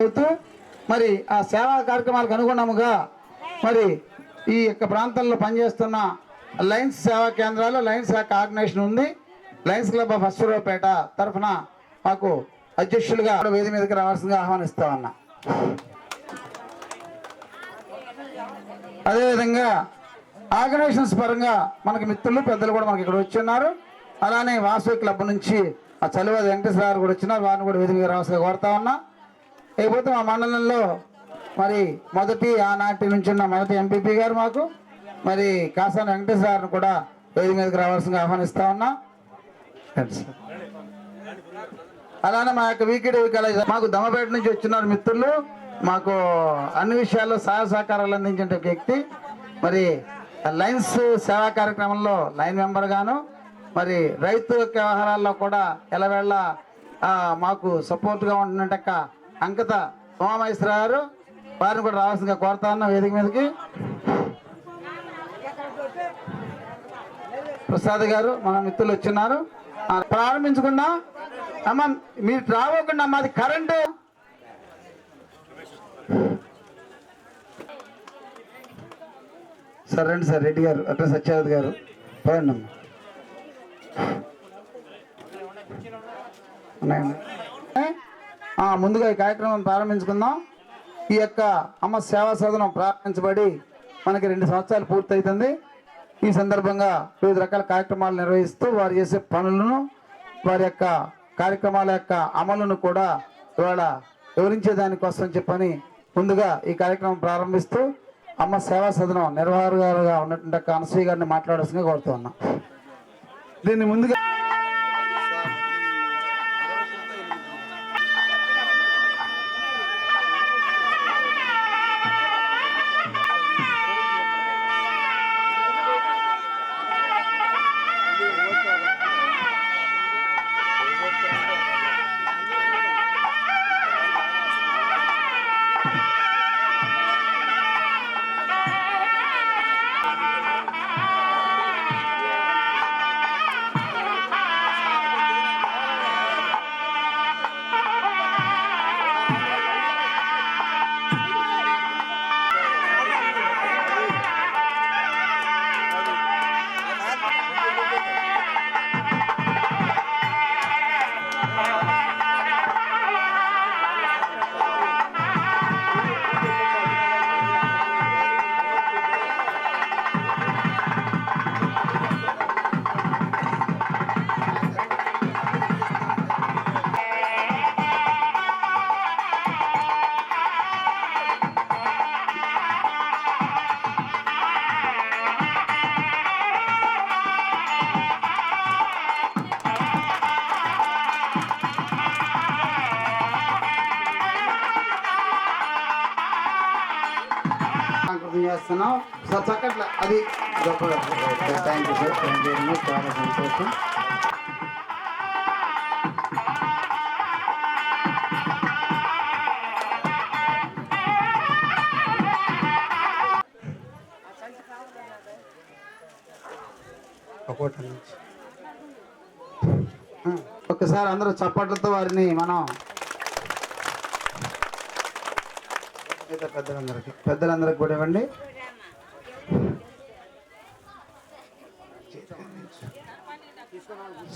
మరి ఆ సేవా కార్యక్రమాలకు అనుగుణముగా మరి ఈ యొక్క ప్రాంతంలో పనిచేస్తున్న లయన్స్ సేవా కేంద్రాలు లయన్స్ శాఖ ఆర్గనైజేషన్ ఉంది. లయన్స్ క్లబ్ ఆఫ్ అశ్వరావుపేట తరఫున మాకు అధ్యక్షులుగా వేది మీదకి రావాల్సిందిగా ఆహ్వానిస్తా ఉన్నా. అదేవిధంగా ఆర్గనైజేషన్స్ పరంగా మనకి మిత్రులు పెద్దలు కూడా మనకి ఇక్కడ వచ్చి ఉన్నారు. అలానే వాసవి క్లబ్ నుంచి ఆ చలివాది వెంకటేశ్వర గారు కూడా వచ్చినారు. వారిని కూడా వేది మీద రావాల్సిందిగా కోరుతా ఉన్నా. లేకపోతే మా మండలంలో మరి ఆనాటి నుంచి ఉన్న మొదటి ఎంపీపీ గారు మాకు మరి కాసాని వెంకటేశ్వర గారిని కూడా వేది మీదకి రావాల్సిందిగా ఆహ్వానిస్తా ఉన్నా. అలానే మా యొక్క వీకేడీ కాలేజ్ మాకు దమ్మపేట నుంచి వచ్చినారు మిత్రులు. మాకు అన్ని విషయాల్లో సహాయ సహకారాలు అందించే వ్యక్తి మరి లయన్స్ సేవా కార్యక్రమంలో లైన్ మెంబర్ గాను మరి రైతు వ్యవహారాల్లో కూడా ఎలవేళ మాకు సపోర్ట్గా ఉంటున్నట్టు అంకిత ఉమామహేశ్వర గారు వారిని కూడా రావాల్సిందిగా కోరుతా ఉన్నా. వేదిక మీదకి ప్రసాద్ గారు మన మిత్రులు వచ్చిన్నారు. ప్రారంభించుకుందాం అమ్మ. మీరు రావకుండా మాది కరెంటు సార్ రండి సార్. రెడ్డి గారు అట్లా సత్యావతి గారు పోయండి అమ్మ. ముందుగా ఈ కార్యక్రమం ప్రారంభించుకుందాం. ఈ యొక్క అమ్మ సేవా సదనం ప్రారంభించబడి మనకి 2 సంవత్సరాలు పూర్తవుతుంది. ఈ సందర్భంగా వివిధ రకాల కార్యక్రమాలు నిర్వహిస్తూ వారు చేసే పనులను వారి యొక్క కార్యక్రమాల యొక్క అమలును కూడా ఇవాళ వివరించే దానికోసం చెప్పని ముందుగా ఈ కార్యక్రమం ప్రారంభిస్తూ అమ్మ సేవా సదనం నిర్వాహకులుగా ఉన్నటువంటి అనసూయ గారిని మాట్లాడాల్సిందిగా కోరుతూ ఉన్నాం. దీన్ని ముందుగా చేస్తున్నాం సార్. చక్కట్ల అది గొప్ప. Thank you sir. Thank you very much. చాలా సంతోషం. ఒకసారి అందరూ చప్పట్లతో వారిని మనం పెద్దలందరికి కూడా ఇవ్వండి.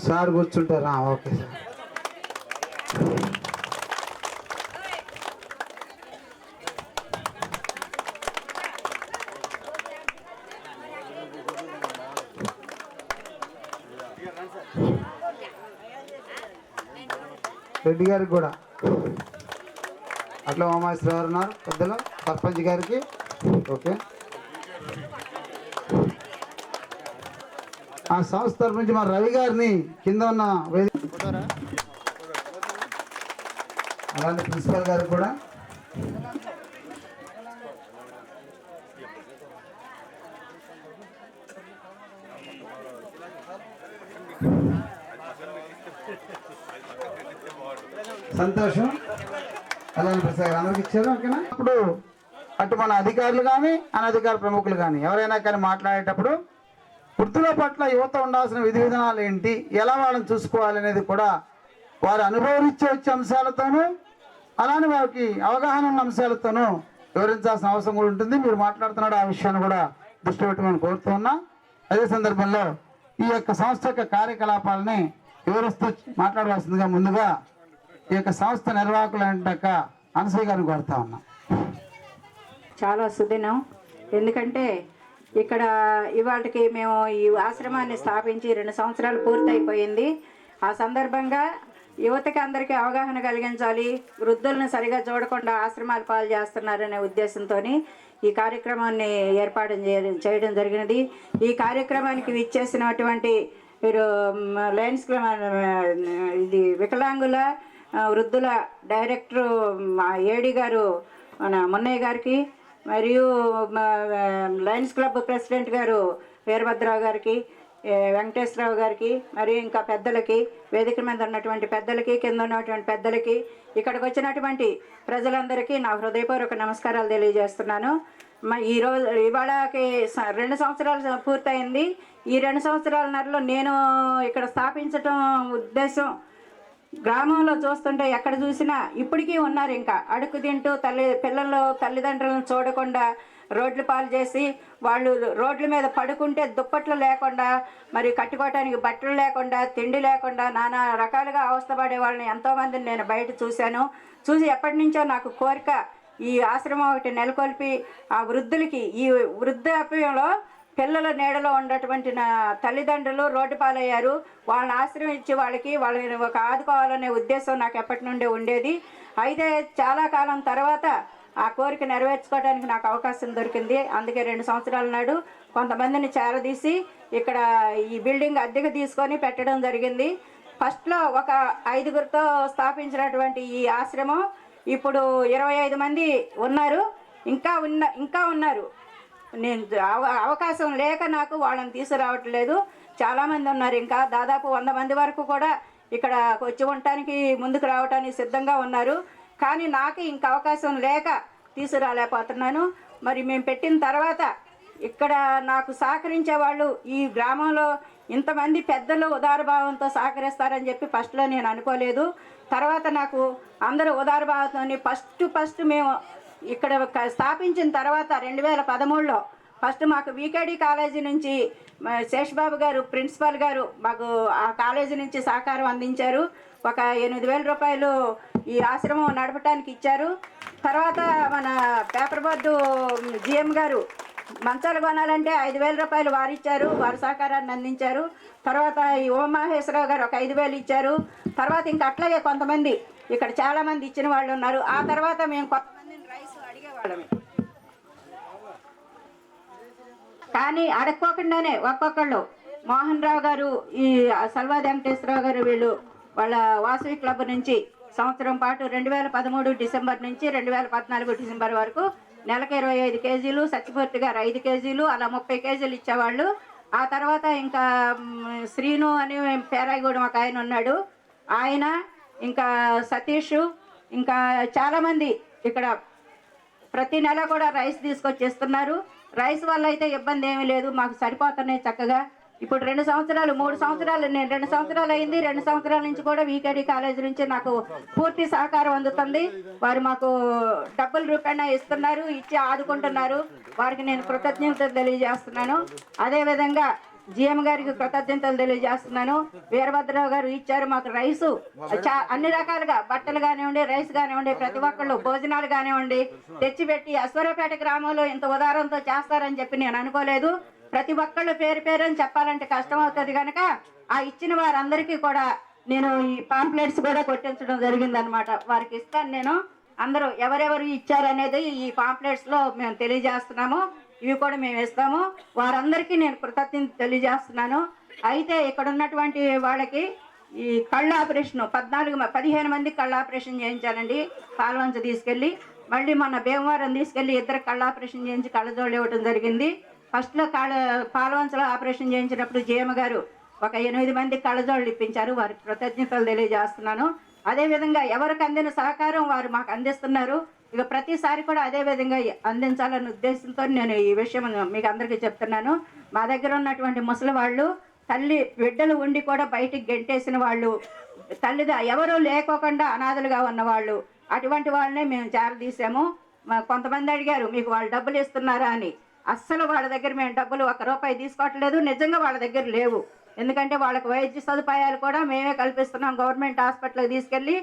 సార్ కూర్చుంటారా? Okay sir. రెడ్డి గారికి కూడా అట్లా ఉమామహేశ్వర గారు ఉన్నారు పెద్దలు. సర్పంచ్ గారికి ఓకే. ఆ సంస్థ తరఫు నుంచి మా రవి గారిని కింద ఉన్న అలాంటి ప్రిన్సిపల్ గారికి కూడా సంతోషం. అలానే ప్రసాద్ అందరికి ఇచ్చారు. ఓకేనా? ఇప్పుడు అటు మన అధికారులు కానీ అనధికార ప్రముఖులు కానీ ఎవరైనా కానీ మాట్లాడేటప్పుడు వృత్తుల పట్ల యువత ఉండాల్సిన విధి విధానాలు ఏంటి, ఎలా వాళ్ళని చూసుకోవాలి అనేది కూడా వారు అనుభవించే వచ్చే అంశాలతోనూ అలానే వారికి అవగాహన ఉన్న అంశాలతోనూ వివరించాల్సిన అవసరం కూడా ఉంటుంది. మీరు మాట్లాడుతున్నాడు ఆ విషయాన్ని కూడా దృష్టి పెట్టమని కోరుతూ ఉన్నా. అదే సందర్భంలో ఈ యొక్క సంస్థ యొక్క కార్యకలాపాలని వివరిస్తూ మాట్లాడవలసిందిగా ముందుగా ఈ యొక్క సంస్థ నిర్వాహకులైన అనసూయ గారిని కోరుతా ఉన్నా. చాలా సుదినం. ఎందుకంటే ఇక్కడ ఇవాళకి మేము ఈ ఆశ్రమాన్ని స్థాపించి 2 సంవత్సరాలు పూర్తయిపోయింది. ఆ సందర్భంగా యువతకి అందరికీ అవగాహన కలిగించాలి, వృద్ధులను సరిగా చూడకుండా ఆశ్రమాలు పాలు చేస్తున్నారనే ఉద్దేశంతో ఈ కార్యక్రమాన్ని ఏర్పాటు చేయడం జరిగినది. ఈ కార్యక్రమానికి విచ్చేసినటువంటి మీరు లయన్స్ ఇది వికలాంగుల వృద్ధుల డైరెక్టరు ఏడి గారు మన మున్నయ్య గారికి, మరియు లయన్స్ క్లబ్ ప్రెసిడెంట్ గారు వీరభద్రరావు గారికి, వెంకటేశ్వరరావు గారికి, మరియు ఇంకా పెద్దలకి, వేదిక మీద ఉన్నటువంటి పెద్దలకి, కింద ఉన్నటువంటి పెద్దలకి, ఇక్కడికి వచ్చినటువంటి ప్రజలందరికీ నా హృదయపూర్వక నమస్కారాలు తెలియజేస్తున్నాను. ఈరోజు ఇవాళకి 2 సంవత్సరాలు పూర్తయింది. ఈ 2 సంవత్సరాలన్నరలో నేను ఇక్కడ స్థాపించటం ఉద్దేశం, గ్రామంలో చూస్తుంటే ఎక్కడ చూసినా ఇప్పటికీ ఉన్నారు ఇంకా అడుగు తింటూ పిల్లలు తల్లిదండ్రులను చూడకుండా రోడ్లు పాలు చేసి వాళ్ళు రోడ్ల మీద పడుకుంటే దుప్పట్లు లేకుండా, మరి కట్టుకోవటానికి బట్టలు లేకుండా, తిండి లేకుండా నానా రకాలుగా అవస్థపడే వాళ్ళని ఎంతోమందిని నేను బయట చూసి ఎప్పటి నుంచో నాకు కోరిక ఈ ఆశ్రమం ఒకటి నెలకొల్పి ఆ వృద్ధులకి, ఈ వృద్ధాప్యంలో పిల్లల నీడలో ఉన్నటువంటి నా తల్లిదండ్రులు రోడ్డు పాలయ్యారు, వాళ్ళని ఆశ్రమించి వాళ్ళని ఒక ఆదుకోవాలనే ఉద్దేశం నాకు ఎప్పటి నుండి ఉండేది. అయితే చాలా కాలం తర్వాత ఆ కోరిక నెరవేర్చుకోవడానికి నాకు అవకాశం దొరికింది. అందుకే 2 సంవత్సరాల నాడు కొంతమందిని చేరదీసి ఇక్కడ ఈ బిల్డింగ్ అద్దెకు తీసుకొని పెట్టడం జరిగింది. ఫస్ట్లో ఒక 5గురితో స్థాపించినటువంటి ఈ ఆశ్రమం ఇప్పుడు 25 మంది ఉన్నారు. ఇంకా ఉన్నారు. నేను అవకాశం లేక నాకు వాళ్ళని తీసుకురావట్లేదు. చాలామంది ఉన్నారు, ఇంకా దాదాపు 100 మంది వరకు కూడా ఇక్కడ వచ్చి ఉండటానికి ముందుకు రావడానికి సిద్ధంగా ఉన్నారు. కానీ నాకు ఇంక అవకాశం లేక తీసుకురాలేకపోతున్నాను. మరి మేము పెట్టిన తర్వాత ఇక్కడ నాకు సహకరించే వాళ్ళు ఈ గ్రామంలో ఇంతమంది పెద్దలు ఉదారభావంతో సహకరిస్తారని చెప్పి ఫస్ట్లో నేను అనుకోలేదు. తర్వాత నాకు అందరూ ఉదారభావంతో ఫస్ట్ మేము ఇక్కడ స్థాపించిన తర్వాత 2013లో ఫస్ట్ మాకు వికేడి కాలేజీ నుంచి శేషబాబు గారు ప్రిన్సిపల్ గారు మాకు ఆ కాలేజీ నుంచి సహకారం అందించారు. ఒక 8,000 రూపాయలు ఈ ఆశ్రమం నడపడానికి ఇచ్చారు. తర్వాత మన పేపర్ బోర్డు జిఎం గారు మంచాలు కొనాలంటే 5,000 రూపాయలు వారు ఇచ్చారు, వారు సహకారాన్ని అందించారు. తర్వాత ఈ ఉమామహేశ్వరరావు గారు ఒక 5,000 ఇచ్చారు. తర్వాత ఇంకా అట్లాగే కొంతమంది ఇక్కడ చాలామంది ఇచ్చిన వాళ్ళు ఉన్నారు. ఆ తర్వాత మేము కొంతమందిని రైస్ అడిగేవాళ్ళమే, కానీ అడగకోకుండానే ఒక్కొక్కళ్ళు మోహన్ రావు గారు, ఈ సల్వాది వెంకటేశ్వరరావు గారు, వీళ్ళు వాళ్ళ వాసవి క్లబ్ నుంచి సంవత్సరం పాటు 2013 డిసెంబర్ నుంచి 2014 డిసెంబర్ వరకు నెలకు 25 కేజీలు, సత్యమూర్తి గారు 5 కేజీలు, అలా 30 కేజీలు ఇచ్చేవాళ్ళు. ఆ తర్వాత ఇంకా శ్రీను అని పేరాయిగూడెం ఒక ఆయన ఉన్నాడు, ఆయన ఇంకా సతీష్, ఇంకా చాలామంది ఇక్కడ ప్రతి నెల కూడా రైస్ తీసుకొచ్చేస్తున్నారు. రైస్ వల్ల అయితే ఇబ్బంది ఏమీ లేదు, మాకు సరిపోతున్నాయి చక్కగా. ఇప్పుడు 2 సంవత్సరాలు 3 సంవత్సరాలు నేను 2 సంవత్సరాలు అయింది. 2 సంవత్సరాల నుంచి కూడా వికేడి కాలేజీ నుంచి నాకు పూర్తి సహకారం అందుతుంది. వారు మాకు డబ్బుల రూపాయన ఇస్తున్నారు, ఇచ్చి ఆదుకుంటున్నారు. వారికి నేను కృతజ్ఞతలు తెలియజేస్తున్నాను. అదేవిధంగా జిఎం గారికి కృతజ్ఞతలు తెలియజేస్తున్నాను. వీరభద్రరావు గారు ఇచ్చారు మాకు రైసు, అన్ని రకాలుగా బట్టలు కానివ్వండి, రైస్ కానివ్వండి, ప్రతి ఒక్కళ్ళు భోజనాలు కానివ్వండి తెచ్చిపెట్టి అశ్వరపేట గ్రామంలో ఇంత ఉదారంతో చేస్తారని చెప్పి నేను అనుకోలేదు. ప్రతి ఒక్కళ్ళు పేరు అని చెప్పాలంటే కష్టం అవుతుంది కనుక ఆ ఇచ్చిన వారందరికీ కూడా నేను ఈ పాంప్లెట్స్ కూడా కొట్టించడం జరిగిందనమాట. వారికి ఇస్తాను నేను. అందరూ ఎవరెవరు ఇచ్చారనేది ఈ పాంప్లెట్స్లో మేము తెలియజేస్తున్నాము. ఇవి కూడా మేము ఇస్తాము. వారందరికీ నేను కృతజ్ఞత తెలియజేస్తున్నాను. అయితే ఇక్కడ ఉన్నటువంటి వాళ్ళకి ఈ కళ్ళ ఆపరేషన్ 15 మందికి కళ్ళ ఆపరేషన్ చేయించానండి. పాల్వంచ తీసుకెళ్ళి మళ్ళీ మన భీమవరం తీసుకెళ్ళి 2 కళ్ళ ఆపరేషన్ చేయించి కళ్ళజోళ్ళు ఇవ్వడం జరిగింది. ఫస్ట్లో పాల్వంచలో ఆపరేషన్ చేయించినప్పుడు జేమ గారు ఒక 8 మంది కళ్ళజోళ్ళు ఇప్పించారు. వారికి కృతజ్ఞతలు తెలియజేస్తున్నాను. అదేవిధంగా ఎవరికి అందిన సహకారం వారు మాకు అందిస్తున్నారు. ఇక ప్రతిసారి కూడా అదేవిధంగా అందించాలనే ఉద్దేశంతో నేను ఈ విషయం మీకు అందరికీ చెప్తున్నాను. మా దగ్గర ఉన్నటువంటి ముసలి వాళ్ళు, బిడ్డలు ఉండి కూడా బయటికి గెంటేసిన వాళ్ళు, ఎవరూ లేకోకుండా అనాథలుగా ఉన్నవాళ్ళు, అటువంటి వాళ్ళనే మేము చేరదీసాము. కొంతమంది అడిగారు మీకు వాళ్ళు డబ్బులు ఇస్తున్నారా అని. అస్సలు వాళ్ళ దగ్గర మేము డబ్బులు ₹1 తీసుకోవట్లేదు. నిజంగా వాళ్ళ దగ్గర లేవు. ఎందుకంటే వాళ్ళకి వైద్య సదుపాయాలు కూడా మేమే కల్పిస్తున్నాం. గవర్నమెంట్ హాస్పిటల్కి తీసుకెళ్ళి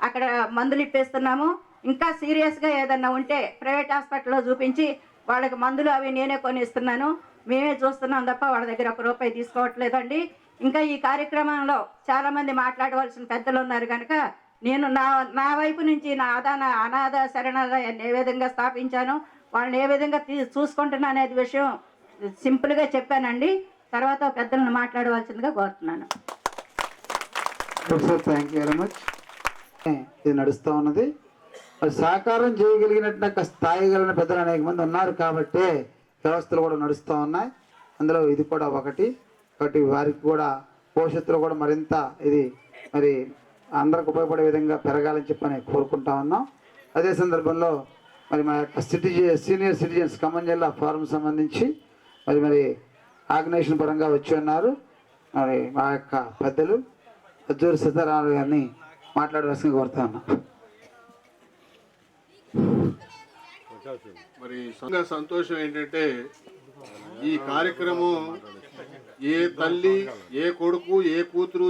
అక్కడ మందులు ఇప్పిస్తున్నాము. ఇంకా సీరియస్గా ఏదన్నా ఉంటే ప్రైవేట్ హాస్పిటల్లో చూపించి వాళ్ళకి మందులు అవి నేనే కొనిస్తున్నాను. మేమే చూస్తున్నాం తప్ప వాళ్ళ దగ్గర ₹1 తీసుకోవట్లేదండి. ఇంకా ఈ కార్యక్రమంలో చాలామంది మాట్లాడవలసిన పెద్దలు ఉన్నారు కనుక నేను నా వైపు నుంచి నా అనాథ శరణాలయాన్ని ఏ విధంగా స్థాపించాను, వాళ్ళని ఏ విధంగా చూసుకుంటున్నా అనేది విషయం సింపుల్గా చెప్పానండి. తర్వాత పెద్దలను మాట్లాడవలసిందిగా కోరుతున్నాను. Thank you very much. ఇది నడుస్తూ ఉన్నది. అది సాకారం చేయగలిగినట్టు స్థాయి కలిగిన పెద్దలు అనేక మంది ఉన్నారు కాబట్టి వ్యవస్థలు కూడా నడుస్తూ ఉన్నాయి. అందులో ఇది కూడా ఒకటి. కాబట్టి వారికి కూడా భవిష్యత్తులో కూడా మరింత ఇది మరి అందరికి ఉపయోగపడే విధంగా పెరగాలని చెప్పని కోరుకుంటా ఉన్నాం. అదే సందర్భంలో మరి మా యొక్క సీనియర్ సిటిజన్స్ ఖమ్మం జిల్లా ఫోరం సంబంధించి మరి ఆర్గనైజేషన్ పరంగా వచ్చి ఉన్నారు. మరి మా యొక్క పెద్దలు అజ్జూరి సీతారామరావు గారిని మాట్లాడవలసిందిగా కోరుతా ఉన్నాం. మరి సంతోషం ఏంటంటే ఈ కార్యక్రమం ఏ తల్లి, ఏ కొడుకు, ఏ కూతురు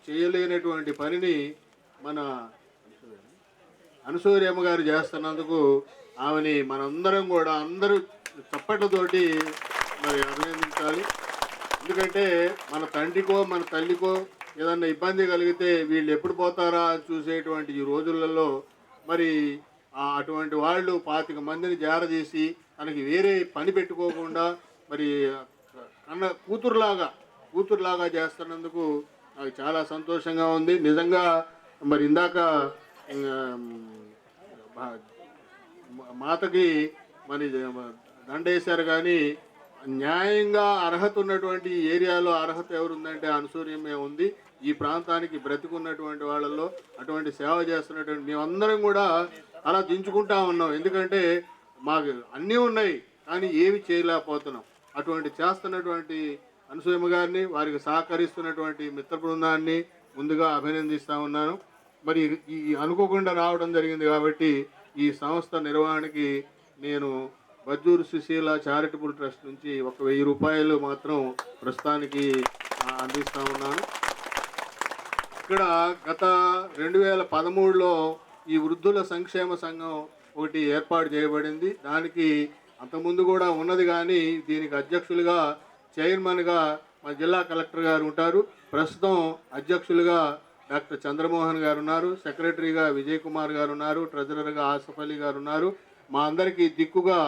చేయలేనటువంటి పనిని మన అనసూయమ్మ గారు చేస్తున్నందుకు ఆమెని మనందరం కూడా అందరూ చప్పట్లతోటి మరి అభినందించాలి. ఎందుకంటే మన తండ్రికో మన తల్లికో ఏదన్నా ఇబ్బంది కలిగితే వీళ్ళు ఎప్పుడు పోతారా అని చూసేటువంటి ఈ రోజులలో మరి అటువంటి వాళ్ళు 25 మందిని చేరదీసి తనకి వేరే పని పెట్టుకోకుండా మరి కూతురులాగా చేస్తున్నందుకు నాకు చాలా సంతోషంగా ఉంది. నిజంగా మరి ఇందాక మాతకి మరి దండేశారు, కానీ న్యాయంగా అర్హత ఉన్నటువంటి ఏరియాలో అర్హత ఎవరుందంటే అనసూయమే ఉంది. ఈ ప్రాంతానికి బ్రతికున్నటువంటి వాళ్ళల్లో అటువంటి సేవ చేస్తున్నటువంటి మేమందరం కూడా అలా దించుకుంటా ఉన్నాం. ఎందుకంటే మాకు అన్నీ ఉన్నాయి కానీ ఏమి చేయలేకపోతున్నాం. అటువంటి చేస్తున్నటువంటి అనసూయమ్మ గారిని, వారికి సహకరిస్తున్నటువంటి మిత్ర బృందాన్ని ముందుగా అభినందిస్తూ ఉన్నాను. మరి ఈ అనుకోకుండా రావడం జరిగింది కాబట్టి ఈ సంస్థ నిర్వహణకి నేను బజ్జూరు సుశీల చారిటబుల్ ట్రస్ట్ నుంచి ₹1000 మాత్రం ప్రస్తుతానికి అందిస్తూ ఉన్నాను. ఇక్కడ గత 2013లో ఈ వృద్ధుల సంక్షేమ సంఘం ఒకటి ఏర్పాటు చేయబడింది. దానికి అంతకుముందు కూడా ఉన్నది, కానీ దీనికి అధ్యక్షులుగా చైర్మన్గా మా జిల్లా కలెక్టర్ గారు ఉంటారు. ప్రస్తుతం అధ్యక్షులుగా డాక్టర్ చంద్రమోహన్ గారు ఉన్నారు, సెక్రటరీగా విజయ్ కుమార్ గారు ఉన్నారు, ట్రెజరర్గా ఆసఫ్ అలీ గారు ఉన్నారు. మా అందరికీ దిక్కుగా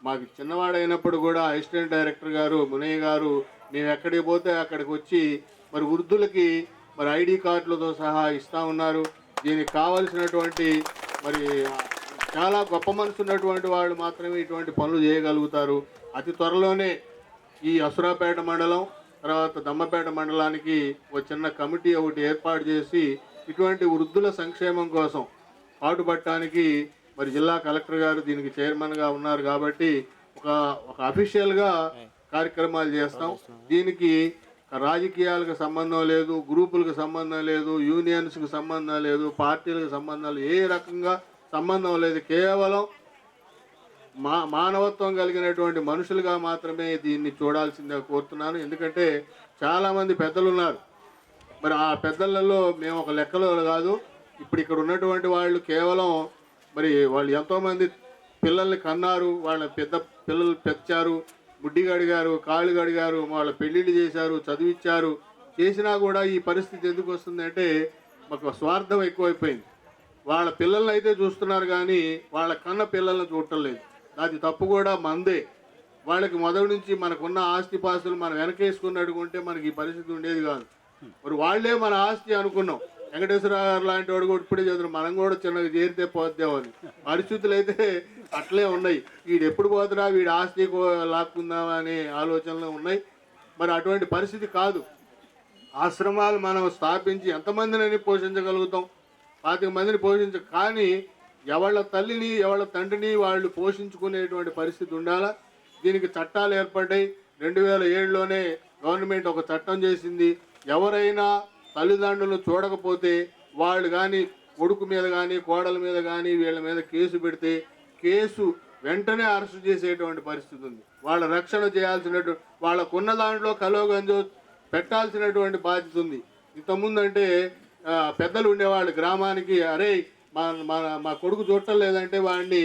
మాకు చిన్నవాడైనప్పుడు కూడా అసిస్టెంట్ డైరెక్టర్ గారు మునయ్య గారు మేము ఎక్కడికి పోతే అక్కడికి వచ్చి మరి వృద్ధులకి మరి ఐడి కార్డులతో సహా ఇస్తూ ఉన్నారు. దీనికి కావలసినటువంటి మరి చాలా గొప్ప మనసు ఉన్నటువంటి వాళ్ళు మాత్రమే ఇటువంటి పనులు చేయగలుగుతారు. అతి త్వరలోనే ఈ అసురాపేట మండలం తర్వాత దమ్మపేట మండలానికి ఒక చిన్న కమిటీ ఒకటి ఏర్పాటు చేసి ఇటువంటి వృద్ధుల సంక్షేమం కోసం పాటుపడటానికి మరి జిల్లా కలెక్టర్ గారు దీనికి చైర్మన్గా ఉన్నారు కాబట్టి ఒక అఫీషియల్గా కార్యక్రమాలు చేస్తాం. దీనికి రాజకీయాలకు సంబంధం లేదు, గ్రూపులకు సంబంధం లేదు, యూనియన్స్కి సంబంధం లేదు, పార్టీలకు సంబంధం లేదు, ఏ రకంగా సంబంధం లేదు. కేవలం మానవత్వం కలిగినటువంటి మనుషులుగా మాత్రమే దీన్ని చూడాల్సిందిగా కోరుతున్నాను. ఎందుకంటే చాలామంది పెద్దలు ఉన్నారు. మరి ఆ పెద్దలలో మేము ఒక లెక్కలో కాదు. ఇప్పుడు ఇక్కడ ఉన్నటువంటి వాళ్ళు కేవలం మరి వాళ్ళు ఎంతోమంది పిల్లల్ని కన్నారు, వాళ్ళ పిల్లలు పెంచారు, ముడ్డి గడిగారు, కాళ్ళు గడిగారు, వాళ్ళ పెళ్ళిళ్ళు చేశారు, చదివించారు. చేసినా కూడా ఈ పరిస్థితి ఎందుకు వస్తుందంటే మాకు స్వార్థం ఎక్కువైపోయింది. వాళ్ళ పిల్లల్ని అయితే చూస్తున్నారు కానీ వాళ్ళ కన్న పిల్లల్ని చూడటం లేదు. అది తప్పు కూడా మందే. వాళ్ళకి మొదటి నుంచి మనకున్న ఆస్తిపాస్తులు మనం వెనకేసుకున్నట్టుకుంటే మనకి ఈ పరిస్థితి ఉండేది కాదు. మరి వాళ్ళే మన ఆస్తి అనుకున్నాం. వెంకటేశ్వర గారు లాంటి వాడు కూడా ఇప్పుడే చదువు మనం కూడా చిన్నగా చేరితే పోద్దామని పరిస్థితులు అయితే అట్లే ఉన్నాయి. వీడు ఎప్పుడు పోతున్నా వీడి ఆస్తి లాక్కుందామా అనే ఆలోచనలు ఉన్నాయి. మరి అటువంటి పరిస్థితి కాదు. ఆశ్రమాలు మనం స్థాపించి ఎంతమందిని పోషించగలుగుతాం? 25 మందిని కానీ ఎవళ్ళ తల్లిని ఎవళ్ళ తండ్రిని వాళ్ళు పోషించుకునేటువంటి పరిస్థితి ఉండాలా. దీనికి చట్టాలు ఏర్పడ్డాయి. 2007లోనే గవర్నమెంట్ ఒక చట్టం చేసింది. ఎవరైనా తల్లిదండ్రులు చూడకపోతే వాళ్ళు కానీ కొడుకు మీద కానీ కోడల మీద కానీ వీళ్ళ మీద కేసు పెడితే కేసు వెంటనే అరెస్ట్ చేసేటువంటి పరిస్థితి ఉంది. వాళ్ళ రక్షణ చేయాల్సినటువంటి వాళ్ళకున్న దాంట్లో కలోగంజో పెట్టాల్సినటువంటి బాధ్యత ఉంది. ఇంతకుముందు అంటే పెద్దలు ఉండేవాళ్ళు గ్రామానికి, అరే మా కొడుకు చూడటం లేదంటే వాడిని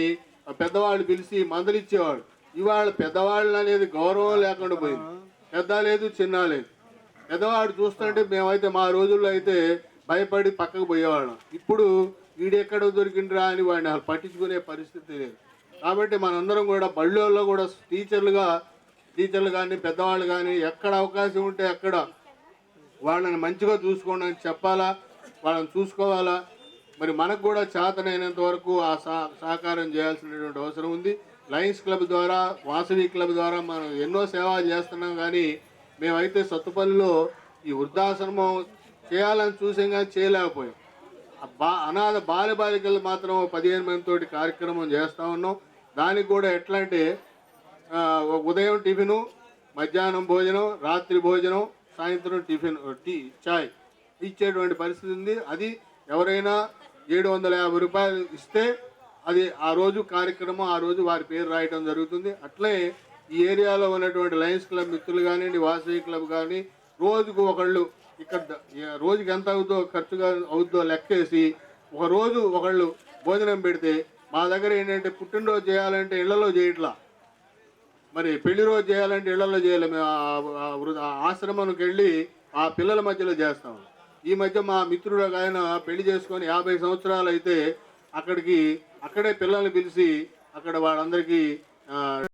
పెద్దవాళ్ళు పిలిచి మందలిచ్చేవాడు. ఇవాళ పెద్దవాళ్ళు అనేది గౌరవం లేకుండా పోయింది. పెద్ద లేదు చిన్న లేదు. పెద్దవాడు చూస్తుంటే మేమైతే మా రోజుల్లో అయితే భయపడి పక్కకు పోయేవాళ్ళం. ఇప్పుడు వీడెక్కడ దొరికిండ్రా అని వాడిని అసలు పట్టించుకునే పరిస్థితి లేదు. కాబట్టి మనందరం కూడా బళ్ళల్లో కూడా టీచర్లు కానీ పెద్దవాళ్ళు కానీ ఎక్కడ అవకాశం ఉంటే అక్కడ వాళ్ళని మంచిగా చూసుకోండి అని చెప్పాలా, వాళ్ళని చూసుకోవాలా. మరి మనకు కూడా చేతనైనంత వరకు ఆ సహకారం చేయాల్సినటువంటి అవసరం ఉంది. లయన్స్ క్లబ్ ద్వారా, వాసవి క్లబ్ ద్వారా మనం ఎన్నో సేవలు చేస్తున్నాం. కానీ మేమైతే సత్తుపల్లిలో ఈ వృద్ధాశ్రమం చేయాలని చూసాం కానీ చేయలేకపోయాం. అనాథ బాలికలు మాత్రం 15 మందితోటి కార్యక్రమం చేస్తూ ఉన్నాం. దానికి కూడా ఎట్లా అంటే ఉదయం టిఫిను, మధ్యాహ్నం భోజనం, రాత్రి భోజనం, సాయంత్రం టిఫిన్, చాయ్ ఇచ్చేటువంటి పరిస్థితి ఉంది. అది ఎవరైనా 750 రూపాయలు ఇస్తే అది ఆ రోజు కార్యక్రమం, ఆ రోజు వారి పేరు రాయటం జరుగుతుంది. అట్లే ఈ ఏరియాలో ఉన్నటువంటి లయన్స్ క్లబ్ మిత్రులు కానివ్వండి, వాసవి క్లబ్ కానీ రోజుకు ఒకళ్ళు ఇక్కడ రోజుకి ఎంత ఖర్చుగా అవుతుందో లెక్కేసి ఒక రోజు ఒకళ్ళు భోజనం పెడితే, మా దగ్గర ఏంటంటే పుట్టినరోజు చేయాలంటే ఇళ్లలో చేయట్లా, మరి పెళ్లి రోజు చేయాలంటే ఇళ్లలో చేయలేము. మేము ఆశ్రమానికి వెళ్ళి ఆ పిల్లల మధ్యలో చేస్తాం. ఈ మధ్య మా మిత్రుడు ఆయన పెళ్లి చేసుకొని 50 సంవత్సరాలు అయితే అక్కడే పిల్లల్ని పిలిచి అక్కడ వాళ్ళందరికీ